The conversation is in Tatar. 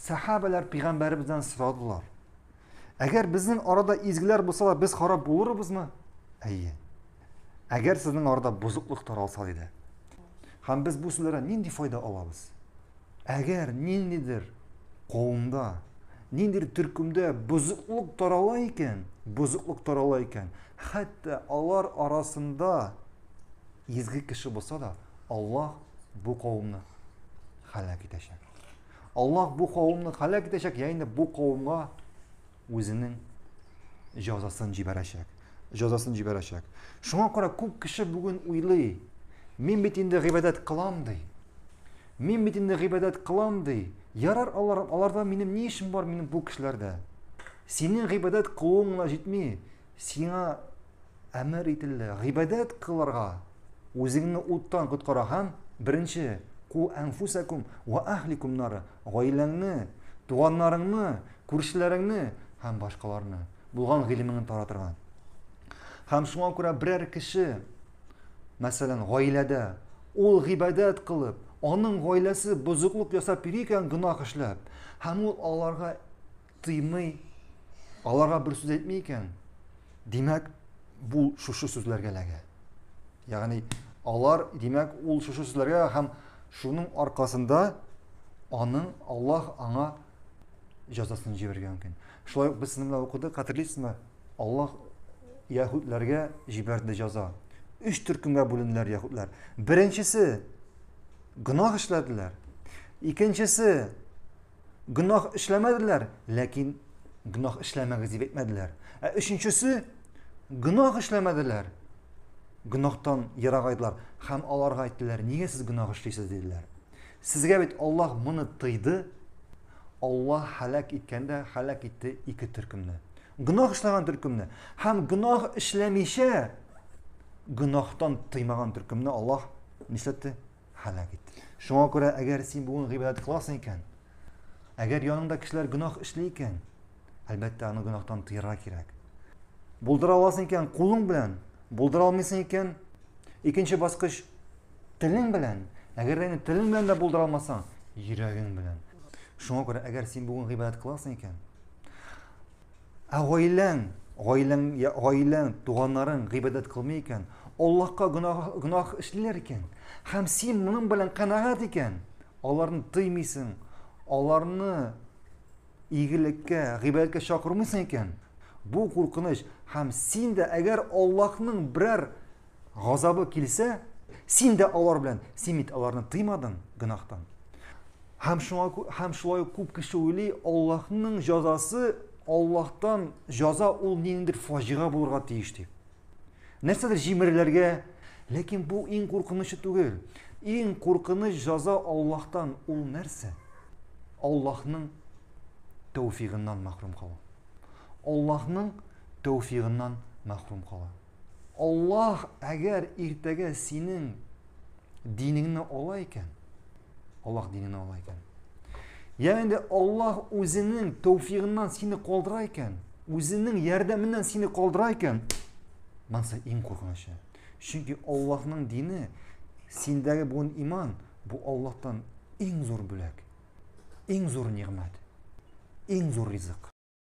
Сахабалар пәйгамбәребездән сорадылар. Әгәр безнең арада изгеләр булса, без харап булырбызмы? Әйе. Әгәр сезнең арада бузыклык таралса диде. Һәм без бу сүзләрдән нинди файда алабыз? Әгәр ниндидер кавымда, ниндидер төркемдә бузыклык тарала икән, хәтта алар арасында изге кеше булса да, Аллаһ бу кавымны һәлак итәчәк. Аллаһ бу кавымны һәлак итәчәк, ягъни бу кавымга үзенең җәзасын җибәрәчәк. Шуңа күрә күп кеше бүген уйлый, мин бит инде гыйбадәт кылам ди. Ярар аларда минем ни эшем бар минем бу кешеләрдә? Синең гыйбадәт кылуың гына җитми, сиңа әмер ителде гыйбадәт кылырга. Үзеңне уттан коткара һәм беренче ку анфусакум ва ахликум нара. Гаиләңне, туганнарыңны, күршеләреңне һәм башкаларны булган гыйлемеңне таратырга. Һәм шуңа күрә берәр кеше, мәсәлән, гаиләдә ул гыйбадәт кылып, аның гаиләсе бузыклык ясап икән, гынах эшләп, һәм ул аларга тыймый, аларга бер сүз әйтми икән. Димәк, бу шушы сүзләргә ләгә. Ягъни алар, димәк, ул шушы сүзләргә һәм шуның аркасында Аллаһ аңа җәзасын җибәргән мөмкин. Шулай ук без сезнең белән укыдык, хәтерлисезме? Аллаһ яһүдләргә җибәрде җәза. 3 төркемгә бүленделәр яһүдләр. Беренчесе гынах эшләделәр. Икенчесе гынах эшләмәделәр, ләкин гынах эшләмәгез дип әйтмәделәр. Өченчесе гынах эшләмәделәр. Гынахтан ерагайдылар һәм аларга әйттеләр: "Нигә сез гынах эшлисез?" диделәр. Сезгә бит Аллаһ моны тыйды. Аллаһ һәлак иткәндә һәлак итте 2 төркемне. Гынах эшләгән төркемне һәм гынах эшләмичә гынахтан тыймаган төркемне Аллаһ нишләтте? Һәлак итте. Шуңа күрә, әгәр син бүген гыйбадәт кыласың икән, әгәр яныңда кешеләр гынах эшли икән, әлбәттә аны гынахтан тыярга кирәк. Булдыра аласың икән кулың белән, булдыра алмыйсың икән икенче баскыч телең белән. Әгәр дә телең белән дә булдыра алмасаң, йөрәгең белән. Шуңа күрә, әгәр син бүген гыйбадәт кыласың икән, гаиләң, туганнарың гыйбадәт кылмый икән, Аллаһка гынах эшлиләр икән, һәм син моның белән канәгать икән, аларны тыймыйсың, аларны игелеккә, гыйбадәткә чакырмыйсың икән, бу куркыныч. Һәм син дә, әгәр Аллаһның берәр газабы килсә, син дә алар белән, син бит аларны тыймадың гынахтан. Һәм шулай күп кеше уйлый, Аллаһның җәзасы, Аллаһтан җәза ул ниндидер фаҗига булырга тиеш дип. Нәрсәдер җимереләргә, ләкин бу иң куркынычы түгел. Иң куркыныч җәза Аллаһтан ул нәрсә? Аллаһның тәүфигыннан мәхрүм калу. Аллаһның тәүфигыннан мәхрүм кала. Аллаһ әгәр иртәгә синең динеңне ала икән, Аллаһ динеңне ала икән. Ягъни Аллаһ үзенең тәүфигыннан сине калдыра икән, үзенең ярдәменнән сине калдыра икән. Монсы иң куркынычы. Чөнки Аллаһның дине, синдәге бүген иман, бу Аллаһтан иң зур бүләк, иң зур нигъмәт, иң зур ризык.